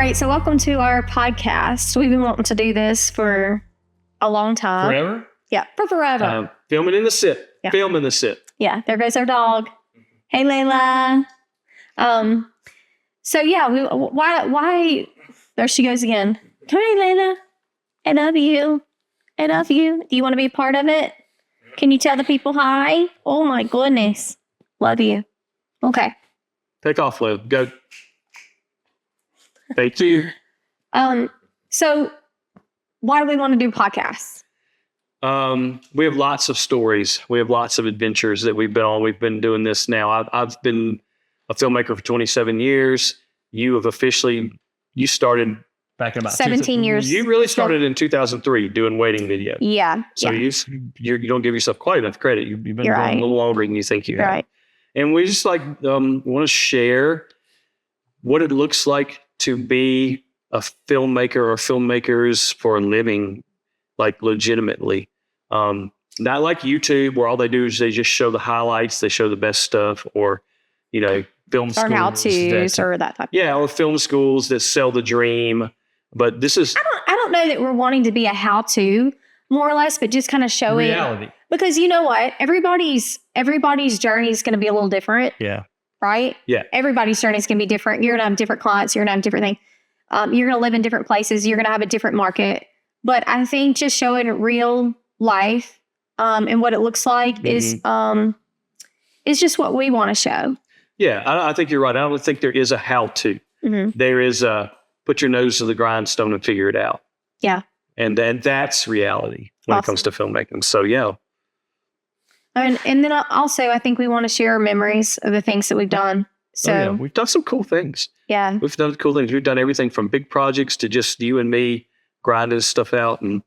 right, so welcome to our podcast. We've been wanting to do this for a long time. Forever? Yeah, for forever. Filming in the sit. Yeah. Filming the sit. Yeah, there goes our dog. Hey, Layla. So yeah, why? There she goes again. Come here, Layla. I love you. I love you. Do you want to be a part of it? Can you tell the people hi? Oh my goodness. Love you. Okay. Take off, Lou. Go. Thank you. So why do we want to do podcasts? We have lots of stories. We have lots of adventures that we've been on. We've been doing this now. I've been a filmmaker for 27 yees. You started back in about 17 years. You really started in 2003 doing wedding video. Yeah. So you don't give yourself quite enough credit. You've been You're going right. a little longer than you think you have. Right. And we just want to share what it looks like to be a filmmaker or filmmakers for a living, like legitimately. Not like YouTube where all they do is they just show the highlights, they show the best stuff, or, film schools. Or how-tos or that type. Yeah, or film schools that sell the dream. But this is... I don't know that we're wanting to be a how-to, more or less, but just kind of showing... reality. Because you know what? Everybody's journey is going to be a little different. Yeah. Right? Yeah. Everybody's journey is going to be different. You're going to have different clients. You're going to have different things. You're going to live in different places. You're going to have a different market. But I think just showing real life and what it looks like is just what we want to show. Yeah, I think you're right. I don't think there is a how-to. Mm-hmm. There is a put your nose to the grindstone and figure it out. Yeah. And then that's reality when it comes to filmmaking. So, yeah. And then also, I think we want to share memories of the things that we've done. So we've done some cool things. Yeah. We've done cool things. We've done everything from big projects to just you and me grinding stuff out. And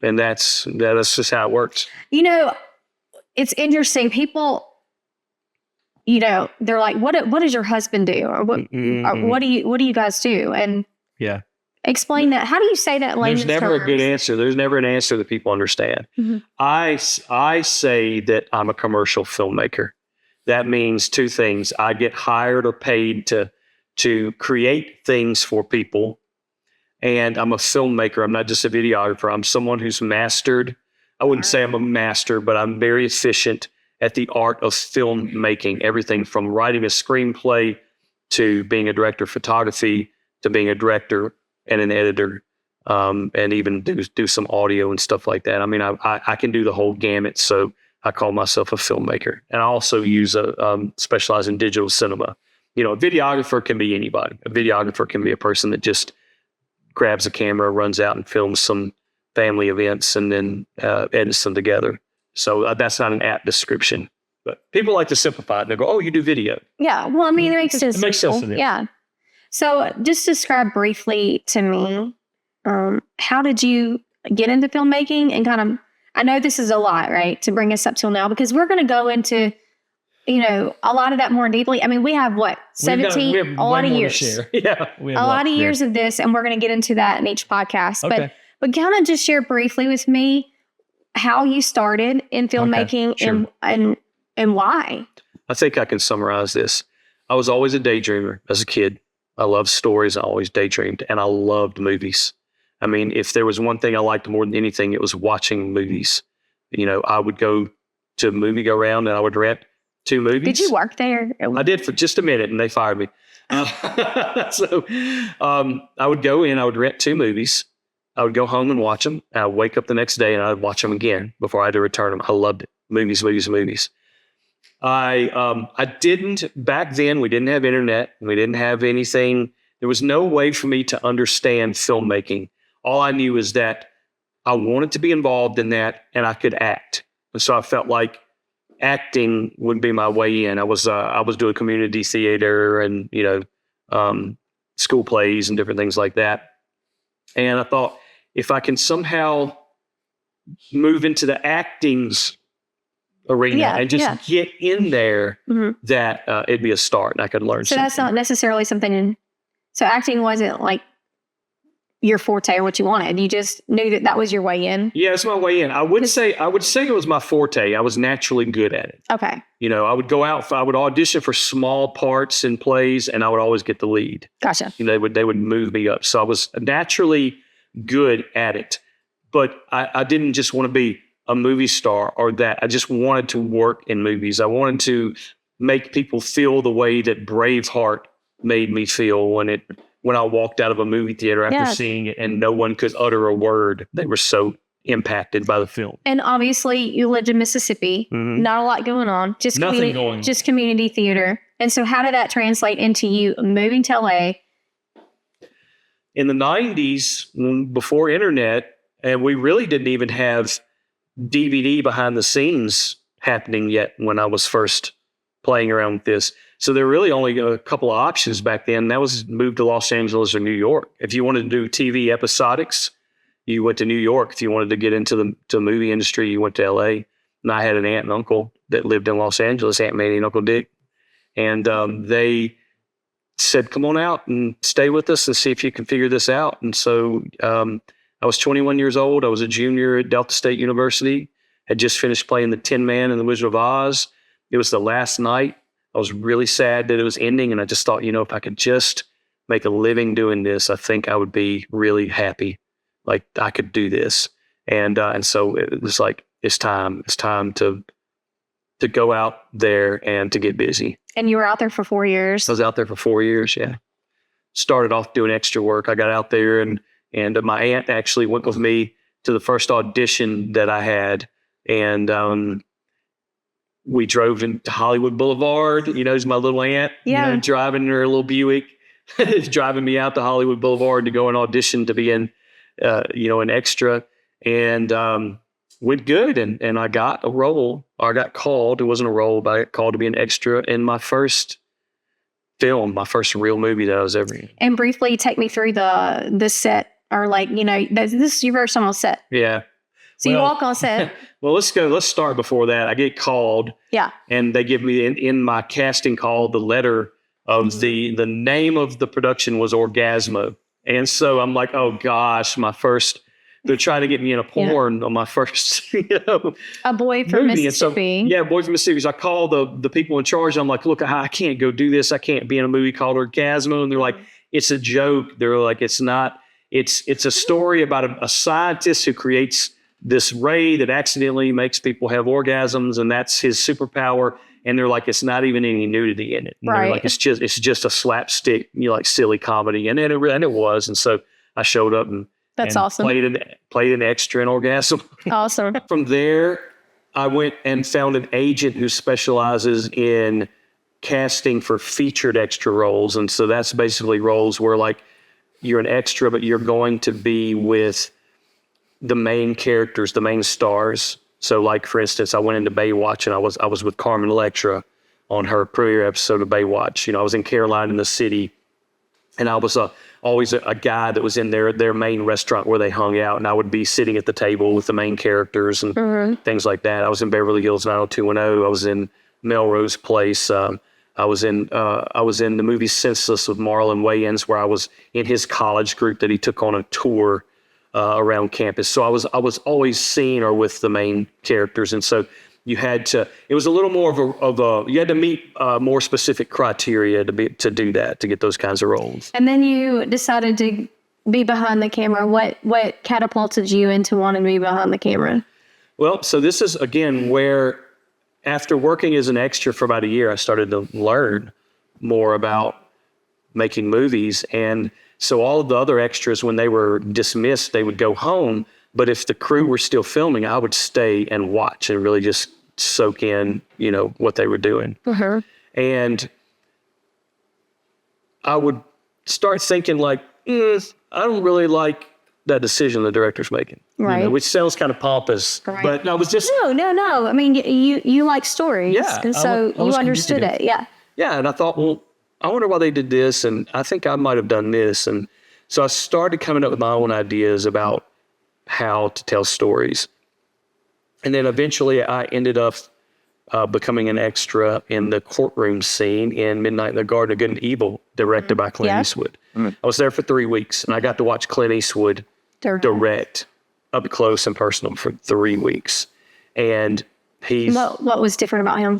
that's just how it works. It's interesting. People, they're like, what does your husband do? Or what do you guys do? And yeah. Explain that. How do you say that in layman's There's never terms? a good answer. There's never an answer that people understand. Mm-hmm. I say that I'm a commercial filmmaker. That means two things. I get hired or paid to create things for people. And I'm a filmmaker. I'm not just a videographer. I'm someone who's mastered. I wouldn't say I'm a master, but I'm very efficient at the art of filmmaking. Everything from writing a screenplay to being a director of photography to being a director and an editor, and even do some audio and stuff like that. I mean, I can do the whole gamut, so I call myself a filmmaker. And I also specialize in digital cinema. A videographer can be anybody. A videographer can be a person that just grabs a camera, runs out and films some family events and then edits them together. So that's not an apt description. But people like to simplify it. They go, oh, you do video. Yeah. Well, I mean, it makes sense. It makes sense to them. Yeah. So just describe briefly to me, how did you get into filmmaking and I know this is a lot, right, to bring us up till now, because we're going to go into, a lot of that more deeply. I mean, we have 17, a lot of years. Yeah. A lot of years of this, and we're going to get into that in each podcast. Okay. But kind of just share briefly with me how you started in filmmaking and why. I think I can summarize this. I was always a daydreamer as a kid. I loved stories. I always daydreamed, and I loved movies. I mean, if there was one thing I liked more than anything, it was watching movies. I would go to a movie go-round and I would rent 2 movies. Did you work there? I did for just a minute, and they fired me. So I would go in, I would rent 2 movies. I would go home and watch them. I would wake up the next day and I would watch them again before I had to return them. I loved it. Movies. I didn't, back then, we didn't have internet. We didn't have anything. There was no way for me to understand filmmaking. All I knew is that I wanted to be involved in that and I could act. And so I felt like acting would be my way in. I was doing community theater and, school plays and different things like that. And I thought, if I can somehow move into the acting's arena and just get in there, that it'd be a start and I could learn something. So that's not necessarily something. So acting wasn't like your forte or what you wanted. You just knew that was your way in. Yeah, it's my way in. I would say it was my forte. I was naturally good at it. Okay. I would go out, I would audition for small parts in plays, and I would always get the lead. Gotcha. They would move me up. So I was naturally good at it. But I didn't just want to be a movie star or that. I just wanted to work in movies. I wanted to make people feel the way that Braveheart made me feel when I walked out of a movie theater after seeing it and no one could utter a word. They were so impacted by the film. And obviously you lived in Mississippi, not a lot going on, just community theater. And so how did that translate into you moving to LA? In the 90s, before internet, and we really didn't even have DVD behind the scenes happening yet when I was first playing around with this. So there were really only a couple of options back then. That was move to Los Angeles or New York. If you wanted to do TV episodics, you went to New York. If you wanted to get into the movie industry, you went to LA. And I had an aunt and uncle that lived in Los Angeles, Aunt Manny and Uncle Dick. And they said, come on out and stay with us and see if you can figure this out. And so I was 21 years old. I was a junior at Delta State University, had just finished playing the Tin Man in The Wizard of Oz. It was the last night. I was really sad that it was ending, and I just thought, if I could just make a living doing this, I think I would be really happy. Like I could do this, and so it was like it's time to go out there and to get busy. And you were out there for 4 years. I was out there for 4 years. Yeah, started off doing extra work. I got out there, and my aunt actually went with me to the first audition that I had, and we drove into Hollywood Boulevard. It's my little aunt, driving her little Buick, driving me out to Hollywood Boulevard to go and audition to be in, an extra, and went good. And I got a role, or I got called. It wasn't a role, but I got called to be an extra in my first film, my first real movie that I was ever in. And briefly take me through the set, or this is your first time on set. Yeah. So you walk on set. Well, let's start before that. I get called. Yeah. And they give me in my casting call the letter of the name of the production was Orgasmo. And so I'm like, oh gosh, they're trying to get me in a porn on my first, A Boy from movie. Mississippi. And so, Boy from Mississippi. So I call the people in charge. I'm like, look, I can't go do this. I can't be in a movie called Orgasmo. And they're like, it's a joke. They're like, it's not. It's a story about a scientist who creates this ray that accidentally makes people have orgasms, and that's his superpower. And they're like, it's not even any nudity in it. And right. They're like, it's just a slapstick, silly comedy, and it was. And so I showed up and awesome. Played an extra in Orgasm. Awesome. From there, I went and found an agent who specializes in casting for featured extra roles, and so that's basically roles where like you're an extra, but you're going to be with the main characters, the main stars. So like, for instance, I went into Baywatch and I was with Carmen Electra on her premiere episode of Baywatch. I was in Caroline in the City, and I was always a guy that was in their main restaurant where they hung out, and I would be sitting at the table with the main characters and things like that. I was in Beverly Hills 90210. I was in Melrose Place. I was in the movie Senseless with Marlon Wayans, where I was in his college group that he took on a tour around campus. So I was always seeing or with the main characters, and so you had to. It was a little more of a. You had to meet more specific criteria to do that, to get those kinds of roles. And then you decided to be behind the camera. What catapulted you into wanting to be behind the camera? Well, so this is again where, after working as an extra for about a year, I started to learn more about making movies. And so all of the other extras, when they were dismissed, they would go home. But if the crew were still filming, I would stay and watch and really just soak in, what they were doing. And I would start thinking like, I don't really like that decision the director's making. Right. Which sounds kind of pompous, but no, it was just... No. I mean, you like stories. Yeah. And so you understood it. Yeah. Yeah. And I thought, well, I wonder why they did this. And I think I might have done this. And so I started coming up with my own ideas about how to tell stories. And then eventually I ended up becoming an extra in the courtroom scene in Midnight in the Garden of Good and Evil, directed by Clint Eastwood. I was there for 3 weeks, and I got to watch Clint Eastwood direct up close and personal for 3 weeks. And What was different about him?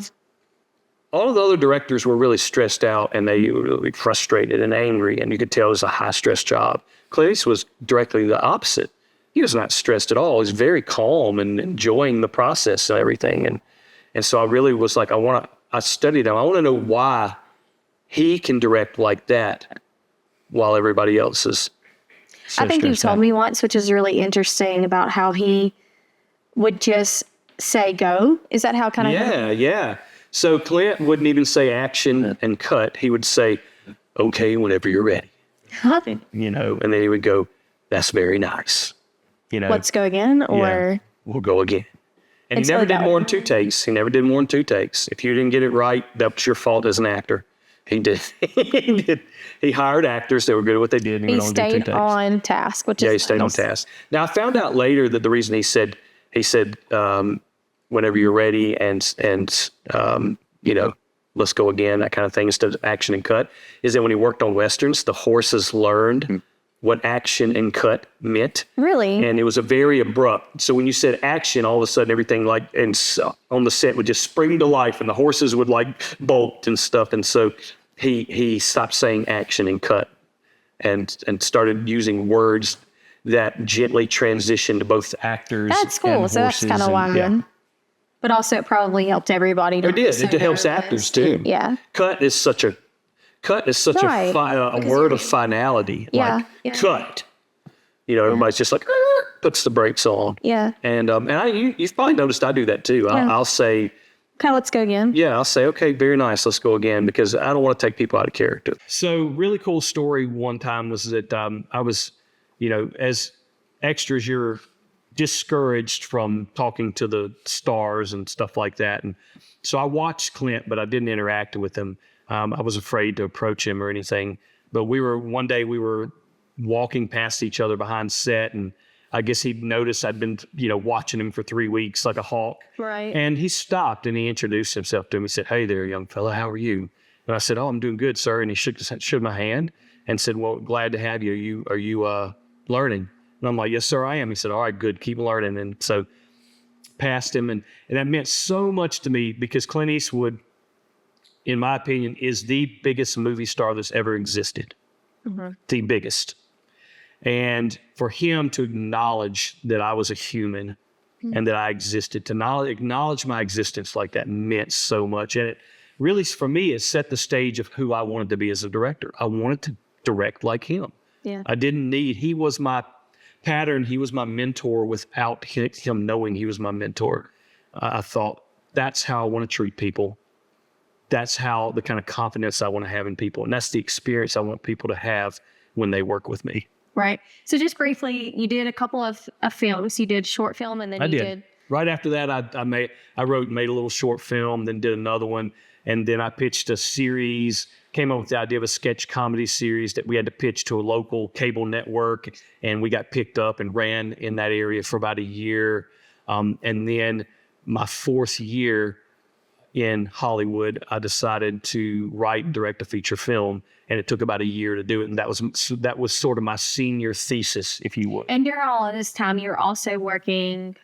all of the other directors were really stressed out, and they were really frustrated and angry, and you could tell it was a high-stress job. Clint Eastwood was directly the opposite. He was not stressed at all. He was very calm and enjoying the process and everything. And so I really was like, I studied him. I want to know why he can direct like that while everybody else is so I think you stressed told out. me once, which is really interesting, about how he would just say go. Is that how kind of? Yeah. So Clint wouldn't even say action and cut. He would say, okay, whenever you're ready. And then he would go, that's very nice. Let's go again, or We'll go again. And And he so never did that- more than 2 takes. If you didn't get it right, that was your fault as an actor. He did. He hired actors that were good at what they did. And he would only do 2 stayed takes. on task, which Yeah, is he stayed on nice. task. Now I found out later that the reason he said whenever you're ready and let's go again, that kind of thing, instead of action and cut, is that when he worked on Westerns, the horses learned what action and cut meant. Really? And it was a very abrupt. So when you said action, all of a sudden everything on the set would just spring to life, and the horses would bolt and stuff. And so he stopped saying action and cut, and started using words that gently transitioned to both actors. That's cool. and So that's horses kind of and- why. yeah. But also, it probably helped everybody. To It did. It understand helps their actors list. too. Yeah. Cut is such a Right. a Because word of finality. Yeah, yeah. Cut. Everybody's just like puts the brakes on. Yeah. And you've probably noticed I do that too. Yeah. I'll say, Okay, let's go again. I'll say, okay, very nice, let's go again, because I don't want to take people out of character. So really cool story one time was that I was, as extras, you're discouraged from talking to the stars and stuff like that. And so I watched Clint, but I didn't interact with him. I was afraid to approach him or anything. But one day we were walking past each other behind set, and I guess he noticed I'd been, watching him for 3 weeks like a hawk. Right. And he stopped and he introduced himself to me. He said, "Hey there, young fella, how are you?" And I said, "Oh, I'm doing good, sir." And he shook my hand and said, "Well, glad to have you. Are you learning?" And I'm like, "Yes, sir, I am." He said, "All right, good, keep learning." And so passed him, and that meant so much to me, because Clint Eastwood, in my opinion, is the biggest movie star that's ever existed. The biggest. And for him to acknowledge that I was a human and that I existed, to acknowledge my existence like that meant so much. And it really, for me, it set the stage of who I wanted to be as a director. I wanted to direct like him. Yeah. He was my pattern. He was my mentor without him knowing he was my mentor. I thought, that's how I want to treat people. That's how the kind of confidence I want to have in people. And that's the experience I want people to have when they work with me. Right. So just briefly, you did a couple of films. You did short film, and then I you did. did. Right after that, I made a little short film, then did another one. And then I pitched a series, came up with the idea of a sketch comedy series that we had to pitch to a local cable network. And we got picked up and ran in that area for about a year. And then my 4th year in Hollywood, I decided to write and direct a feature film. And it took about a year to do it. And that was sort of my senior thesis, if you would. And during all of this time, you're also working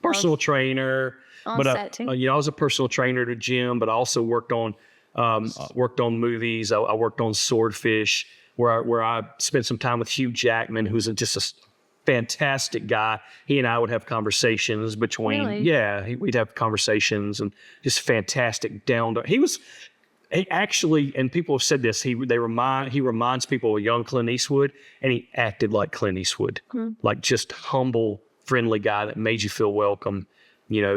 Personal trainer. on But set too. I was a personal trainer at a gym, but I also worked on movies. I worked on Swordfish, where I spent some time with Hugh Jackman, who's just a fantastic guy. He and I would have conversations between. Really? Yeah, we'd have conversations, and just fantastic down to. He actually, and people have said this. He reminds people of young Clint Eastwood, and he acted like Clint Eastwood, like just humble, friendly guy that made you feel welcome.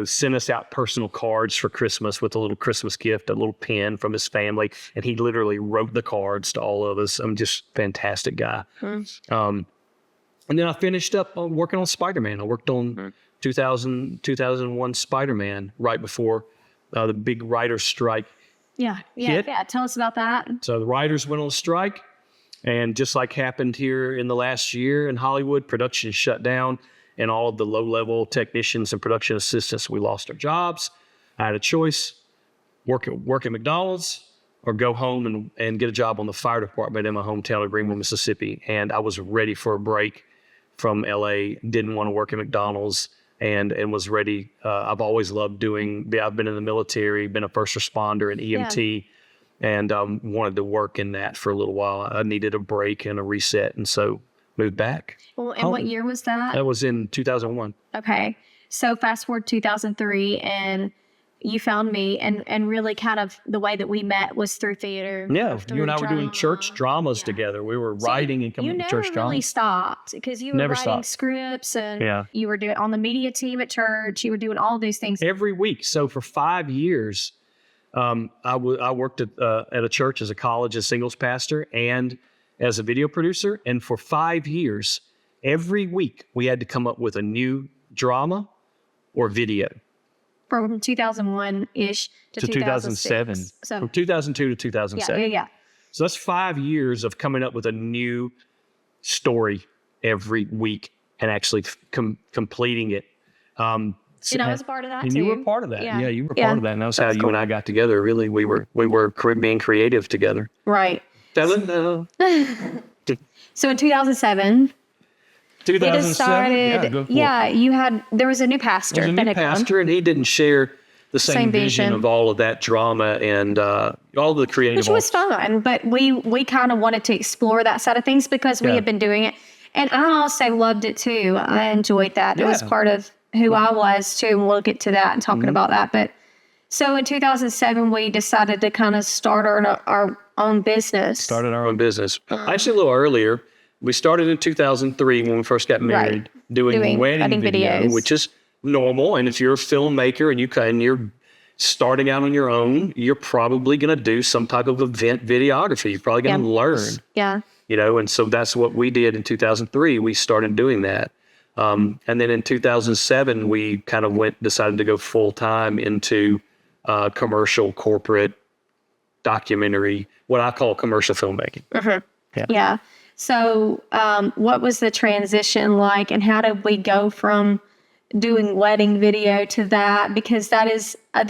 Sent us out personal cards for Christmas with a little Christmas gift, a little pen from his family, and he literally wrote the cards to all of us. I'm just fantastic guy. And then I finished up working on Spider-Man. I worked on 2001 Spider-Man right before the big writer's strike. Yeah. hit. Tell us about that. So the writers went on strike, and just like happened here in the last year in Hollywood, production shut down, and all of the low-level technicians and production assistants, we lost our jobs. I had a choice: work at McDonald's or go home and get a job on the fire department in my hometown of Greenville, Mississippi. And I was ready for a break from LA. Didn't want to work at McDonald's and was ready. I've always loved I've been in the military, been a first responder, an EMT, and wanted to work in that for a little while. I needed a break and a reset, and so moved back. Well, and what year was that? That was in 2001. Okay. So fast forward 2003 and you found me and really kind of the way that we met was through theater. Yeah. through You and I were doing drama. church dramas together. We were writing and coming You to never church really dramas. stopped because you were Never writing stopped. scripts and Yeah. you were doing on the media team at church. You were doing all these things. Every week. So for 5 years, I worked at a church as a college as singles pastor and as a video producer. And for 5 years, every week we had to come up with a new drama or video. From 2001-ish to 2007. So, From 2002 to yeah, 2007. yeah. So that's 5 years of coming up with a new story every week and actually completing it. And I was a part of that and too. you were part of that. Yeah. Yeah, you were Yeah. part of that. And that was how you and I got together. Really, we were being creative together. Right. So So in 2007, it 2007. had started. Yeah, There was a new pastor. There's a that new had come. pastor, and he didn't share the same Same vision vision. of all of that drama and all the creative. Which was fun, but we kind of wanted to explore that side of things because we Yeah. had been doing it. And I also loved it too. I enjoyed that. It was Yeah. part of who I was too. And we'll get to that and talking about that. But so in 2007, we decided to kind of start our own business. Started our own business. Actually, a little earlier. We started in 2003 when we first got married, doing wedding video, videos. which is normal. And if you're a filmmaker and you're starting out on your own, you're probably going to do some type of event videography. You're probably going to learn, Yeah. and so that's what we did in 2003. We started doing that. And then in 2007, we kind of decided to go full time into commercial, corporate, documentary, what I call commercial filmmaking. Yeah. So what was the transition like and how did we go from doing wedding video to that? Because that is I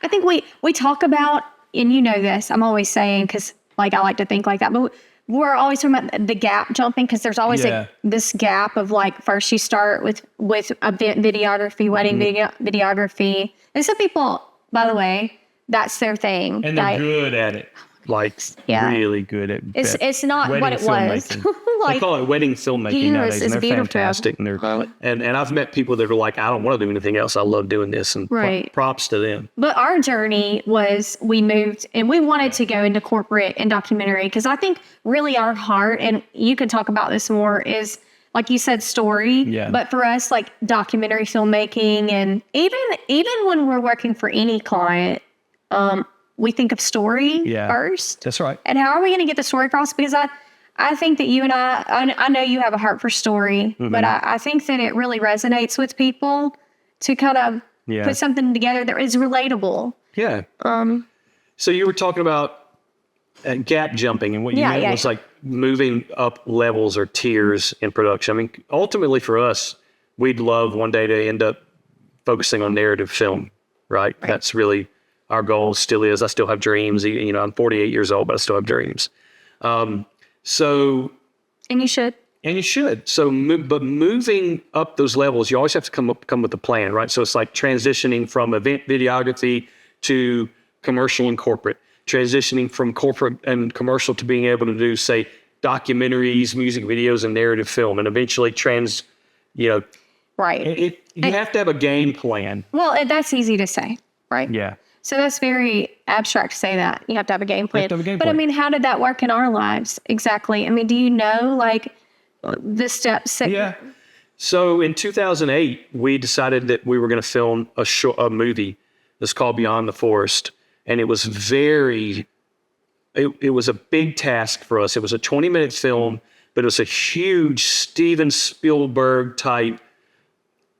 think we talk about, and you know this, I'm always saying, because like I like to think like that, but we're always talking about the gap jumping because there's always this gap of like first you start with event videography, wedding videography. And some people, by the way, that's their thing. And they're good at it. Like really good at It's not what it was. They call it wedding filmmaking nowadays, and they're beautiful. fantastic. And I've met people that are like, I don't want to do anything else. I love doing this, and props to them. But our journey was we moved and we wanted to go into corporate and documentary because I think really our heart, and you can talk about this more, is like you said, story. Yeah. But for us, like documentary filmmaking, and even when we're working for any client, we think of story first. That's right. And how are we going to get the story across? Because I think that you and I know you have a heart for story, but I think that it really resonates with people to kind of put something together that is relatable. Yeah. So you were talking about gap jumping, and what you meant was like moving up levels or tiers in production. I mean, ultimately for us, we'd love one day to end up focusing on narrative film, right? That's really our goal, still is. I still have dreams. I'm 48 years old, but I still have dreams. And you should. So, but moving up those levels, you always have to come with a plan, right? So it's like transitioning from event videography to commercial and corporate, transitioning from corporate and commercial to being able to do, say, documentaries, music videos, and narrative film, and eventually Right. You have to have a game plan. Well, that's easy to say, right? Yeah. So that's very abstract to say that. You have to have a game plan. But I mean, how did that work in our lives exactly? I mean, do you know like the steps? Yeah. So in 2008, we decided that we were going to film a movie that's called Beyond the Forest. And it was it was a big task for us. It was a 20-minute film, but it was a huge Steven Spielberg type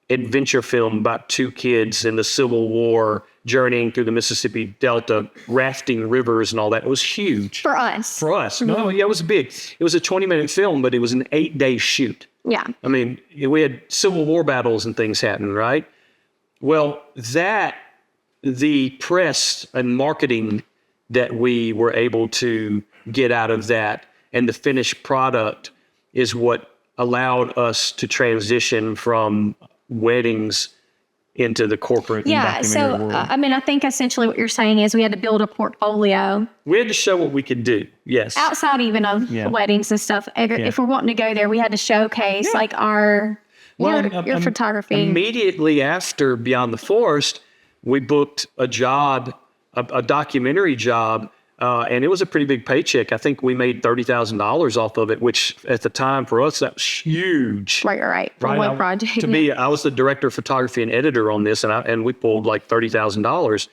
adventure film about two kids in the Civil War journeying through the Mississippi Delta, rafting rivers and all that. It was huge. For us. No, it was big. It was a 20-minute film, but it was an 8-day shoot. Yeah. I mean, we had Civil War battles and things happening, right? Well, that the press and marketing that we were able to get out of that and the finished product is what allowed us to transition from weddings into the corporate and Yeah. So, documentary world. I mean, I think essentially what you're saying is we had to build a portfolio We had to show what we could do. Yes. outside even of Yeah. weddings and stuff. If we're wanting to go there, we had to showcase like our your photography. Immediately after Beyond the Forest, we booked a job, a documentary job, and it was a pretty big paycheck. I think we made $30,000 off of it, which at the time for us, that was huge. Right. For Right. one project. I was the director of photography and editor on this, and we pulled like $30,000.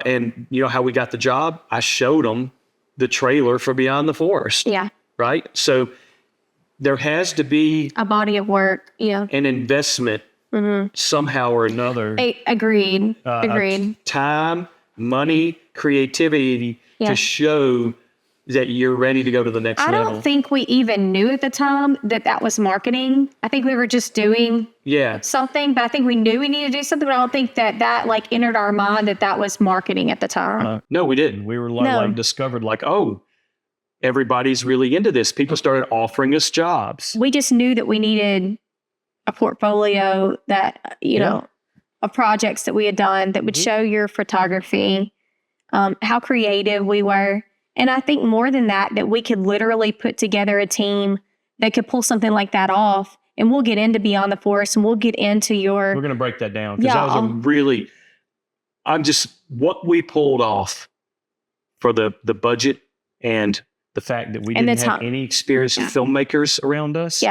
And you know how we got the job? I showed them the trailer for Beyond the Forest. Yeah. Right. So there has to be A body of work. Yeah. an investment somehow or another. Agreed. Time, money, creativity to show that you're ready to go to the next I level. don't think we even knew at the time that was marketing. I think we were just doing something, but I think we knew we needed to do something. But I don't think that like entered our mind that was marketing at the time. No, we didn't. We were like discovered like, oh, everybody's really into this. People started offering us jobs. We just knew that we needed a portfolio that, you know, of projects that we had done that would show your photography, how creative we were. And I think more than that we could literally put together a team that could pull something like that off. And we'll get into Beyond the Forest and we'll get into We're going to break that down. Because that was what we pulled off for the budget and the fact that we And didn't the have time. any experienced filmmakers around us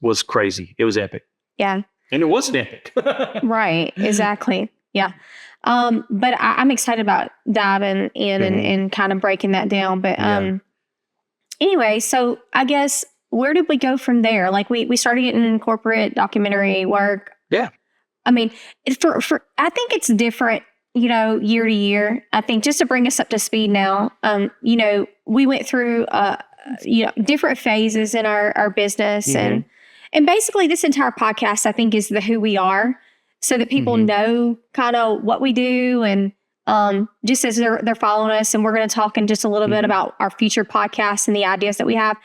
was crazy. It was epic. Yeah. And it wasn't epic. Right. Exactly. Yeah. But I'm excited about diving in and kind of breaking that down. But anyway, so I guess where did we go from there? Like we started getting corporate documentary work. Yeah. I mean, for I think it's different, you know, year to year. I think just to bring us up to speed now, you know, we went through different phases in our business and basically this entire podcast I think is the who we are. So that people know kind of what we do and just as they're following us. And we're going to talk in just a little bit about our future podcasts and the ideas that we have.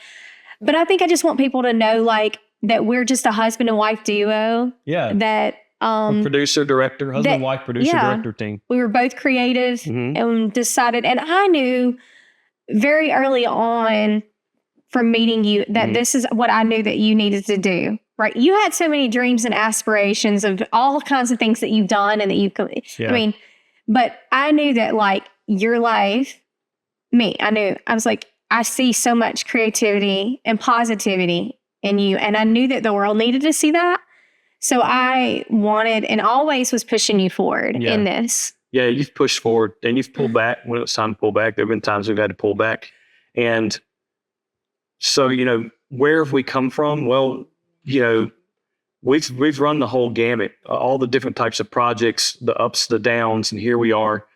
But I think I just want people to know like that we're just a husband and wife duo. Yeah. That producer, director, husband, wife, producer, director team. We were both creative and decided. And I knew very early on from meeting you that this is what I knew that you needed to do. Right. You had so many dreams and aspirations of all kinds of things that you've done and that you've, I mean, but I knew that like your life, I was like, I see so much creativity and positivity in you. And I knew that the world needed to see that. So I wanted and always was pushing you forward in this. Yeah. You've pushed forward and you've pulled back when it was time to pull back. There have been times we've had to pull back. And so, you know, where have we come from? Well, you know, we've run the whole gamut, all the different types of projects, the ups, the downs, and here we are,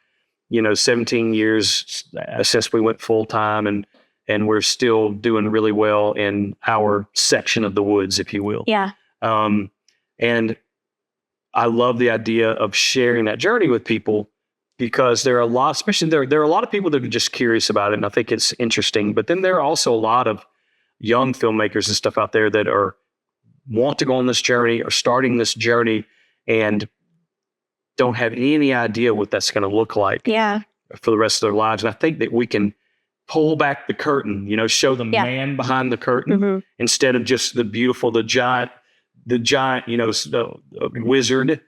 you know, 17 years since we went full time, and we're still doing really well in our section of the woods, if you will. Yeah. And I love the idea of sharing that journey with people because there are a lot, especially there are a lot of people that are just curious about it, and I think it's interesting. But then there are also a lot of young filmmakers and stuff out there that want to go on this journey or starting this journey and don't have any idea what that's going to look like for the rest of their lives. And I think that we can pull back the curtain, you know, show the man behind the curtain instead of just the giant, you know, wizard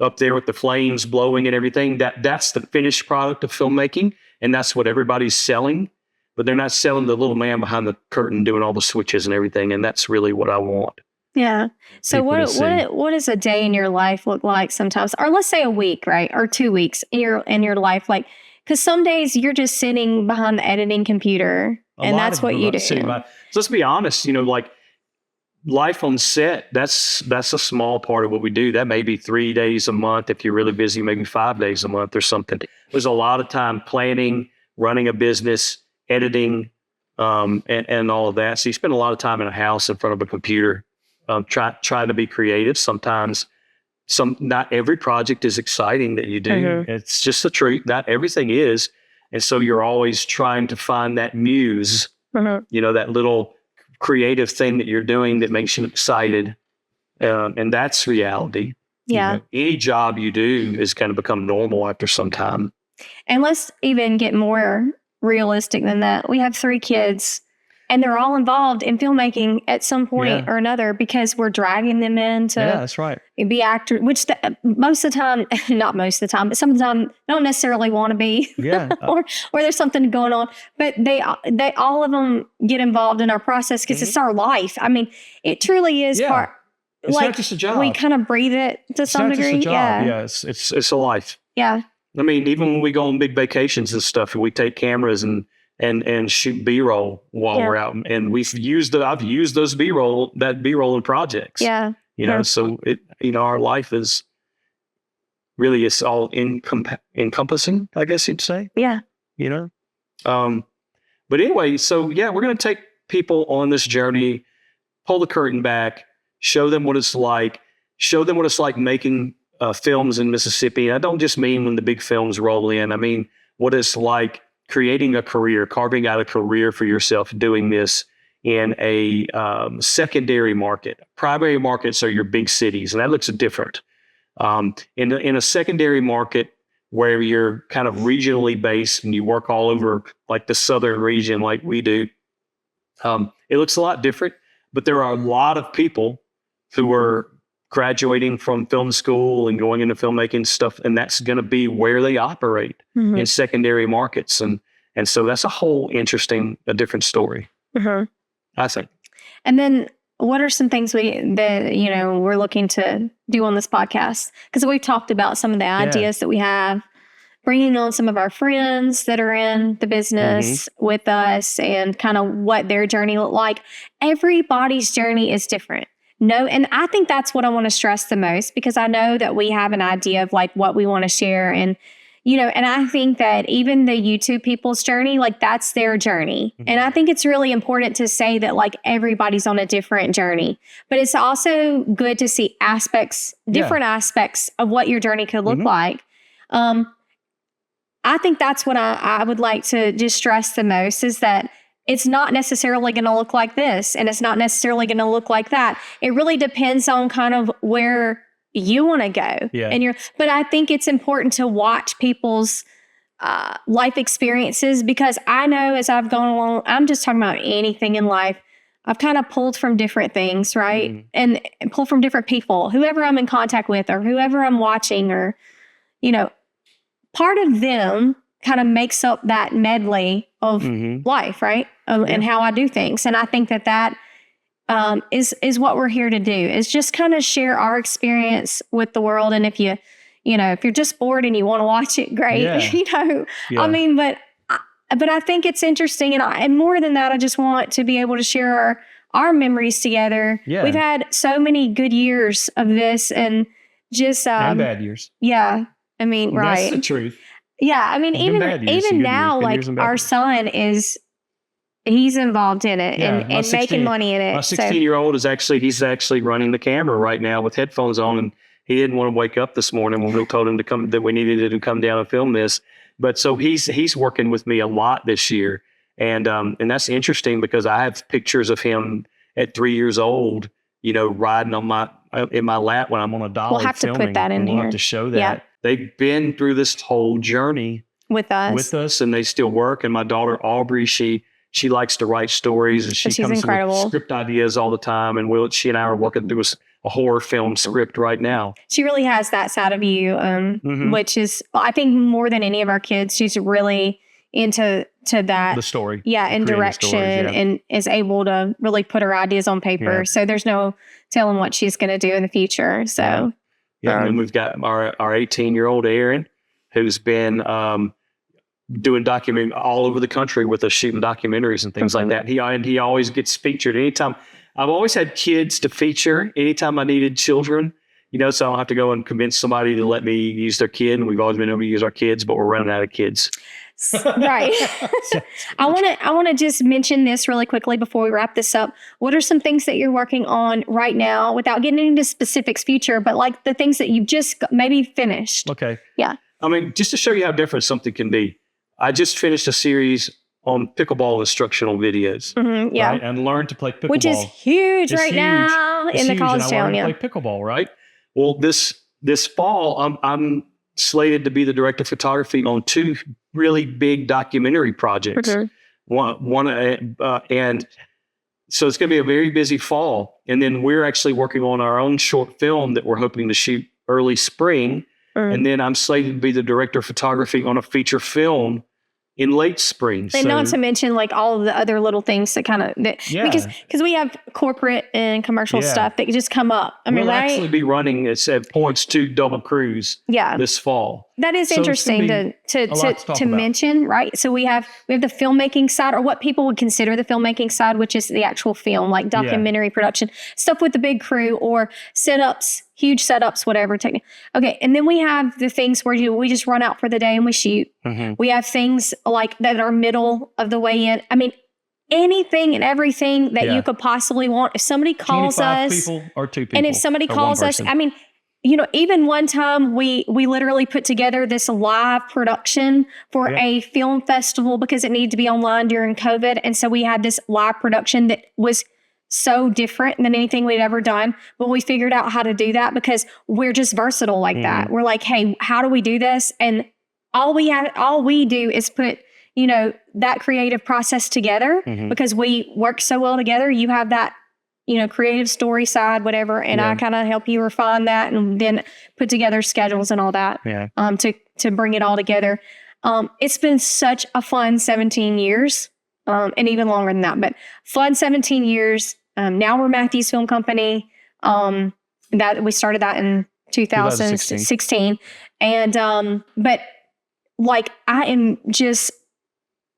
up there with the flames blowing and everything. That's the finished product of filmmaking. And that's what everybody's selling, but they're not selling the little man behind the curtain doing all the switches and everything. And that's really what I want. Yeah. So what does a day in your life look like sometimes? Or let's say a week, right? Or 2 weeks in your life. Like, because some days you're just sitting behind the editing computer and that's what you do. So let's be honest, you know, like life on set, that's a small part of what we do. That may be 3 days a month. If you're really busy, maybe 5 days a month or something. There's a lot of time planning, running a business, editing, and all of that. So you spend a lot of time in a house in front of a computer. Try to be creative. Sometimes not every project is exciting that you do. Mhm. It's just the truth. Not everything is. And so you're always trying to find that muse, Mhm. that little creative thing that you're doing that makes you excited. And that's reality. Yeah. Any job you do is kind of become normal after some time. And let's even get more realistic than that. We have 3 kids, and they're all involved in filmmaking at some point or another because we're dragging them in to that's right. be actors, which most of the time, not most of the time, but some of the time don't necessarily want to be. Yeah. or there's something going on. But they all of them get involved in our process because it's our life. I mean, it truly is part. It's not just a job. We kind of breathe it to some it's degree. Not just a job. Yeah. It's a life. Yeah. I mean, even when we go on big vacations and stuff, and we take cameras and shoot B-roll while we're out, and I've used those B-roll in projects. Yeah. So our life is really, it's all encompassing, I guess you'd say. Yeah. But anyway, so we're going to take people on this journey, pull the curtain back, show them what it's like making films in Mississippi. And I don't just mean when the big films roll in. I mean what it's like creating a career, carving out a career for yourself, doing this in a secondary market. Primary markets are your big cities, and that looks different. In a secondary market where you're kind of regionally based and you work all over like the southern region like we do, it looks a lot different. But there are a lot of people who are graduating from film school and going into filmmaking stuff, and that's going to be where they operate in secondary markets, and so that's a whole a different story, I think. And then, what are some things we're looking to do on this podcast? Because we've talked about some of the ideas that we have, bringing on some of our friends that are in the business with us, and kind of what their journey looked like. Everybody's journey is different. And I think that's what I want to stress the most, because I know that we have an idea of like what we want to share. And, and I think that even the YouTube people's journey, like that's their journey. And I think it's really important to say that like everybody's on a different journey, but it's also good to see different aspects of what your journey could look like. I think that's what I would like to just stress the most, is that it's not necessarily going to look like this, and it's not necessarily going to look like that. It really depends on kind of where you want to go. Yeah. But I think it's important to watch people's life experiences, because I know as I've gone along, I'm just talking about anything in life, I've kind of pulled from different things, right? And pulled from different people, whoever I'm in contact with or whoever I'm watching, or, part of them kind of makes up that medley of life, right? And how I do things. And I think that is what we're here to do, is just kind of share our experience with the world. And if if you're just bored and you want to watch it, great. I mean, but I think it's interesting. And more than that, I just want to be able to share our memories together. Yeah. We've had so many good years of this, and just and bad years. Yeah. I mean, right. That's the truth. Yeah, I mean, even now, like our son he's involved in it and making money in it. My 16-year-old he's actually running the camera right now with headphones on, and he didn't want to wake up this morning when we told him that we needed him to come down and film this. But so he's working with me a lot this year, and that's interesting because I have pictures of him at 3 years old, riding in my lap when I'm on a dolly. We'll have filming, to put that in we'll here. have to show that. Yeah. They've been through this whole journey with us, and they still work. And my daughter Aubrey, she likes to write stories, and she's comes incredible. Up with script ideas all the time. And she and I are working through a horror film script right now. She really has that side of you, which is, I think, more than any of our kids. She's really into that the story, and direction, and is able to really put her ideas on paper. So there's no telling what she's going to do in the future. So and then we've got our 18-year-old Aaron, who's been doing all over the country with us, shooting documentaries and things like that. He always gets featured anytime. I've always had kids to feature anytime I needed children, so I don't have to go and convince somebody to let me use their kid. And we've always been able to use our kids, but we're running out of kids. Right. I want to just mention this really quickly before we wrap this up. What are some things that you're working on right now without getting into specifics future, but like the things that you've just maybe finished? Okay. I mean, just to show you how different something can be, I just finished a series on pickleball instructional videos. Yeah. Right? And learned to play pickleball. Which is huge It's right huge. now It's in the huge, college and I town. learned Yeah. to play pickleball, right? Well, this fall, I'm slated to be the director of photography on 2 really big documentary projects. Mhm. And so it's going to be a very busy fall. And then we're actually working on our own short film that we're hoping to shoot early spring. And then I'm slated to be the director of photography on a feature film in late spring. And not to mention like all of the other little things that kind of Yeah. because we have corporate and commercial Yeah. stuff that just come up. I mean, we'll right? actually be running at points 2 double cruise Yeah. this fall. That is So it's interesting gonna to a lot to talk about. mention, right? So we have the filmmaking side, or what people would consider the filmmaking side, which is the actual film, like documentary production stuff with the big crew or setups, huge setups, whatever. Okay, and then we have the things where we just run out for the day and we shoot. Mhm. We have things like that are middle of the way in. I mean, anything and everything that Yeah. you could possibly want. If somebody calls 25 us, people or 2 people. and if somebody or one calls us, person. I mean, even one time we literally put together this live production for Yep. a film festival because it needed to be online during COVID. And so we had this live production that was so different than anything we'd ever done. But we figured out how to do that because we're just versatile like that. We're like, hey, how do we do this? And all we do is put, that creative process together Mhm. because we work so well together. You have that creative story side, whatever. And I Yeah. kind of help you refine that and then put together schedules and all that Yeah. to bring it all together. It's been such a fun 17 years and even longer than that, but fun 17 years. Now we're Matthews Film Company. That we started that in 2016. And, but like, I am just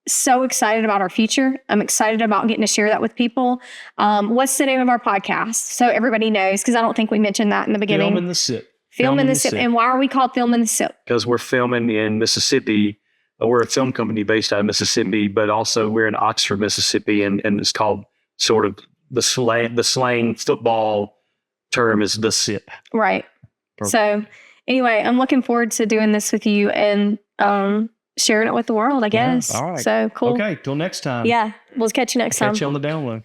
so excited about our future. I'm excited about getting to share that with people. What's the name of our podcast? So everybody knows, because I don't think we mentioned that in the beginning. Film in the Sip. Film in the Sip. And why are we called Film in the Sip? Because we're filming in Mississippi. We're a film company based out of Mississippi, but also we're in Oxford, Mississippi, and it's called sort of the slang football term is the Sip. Right. Perfect. So anyway, I'm looking forward to doing this with you and sharing it with the world, I Yeah, guess. all right. So cool. Okay, till next time. Yeah. We'll catch you next time. Catch you on the download.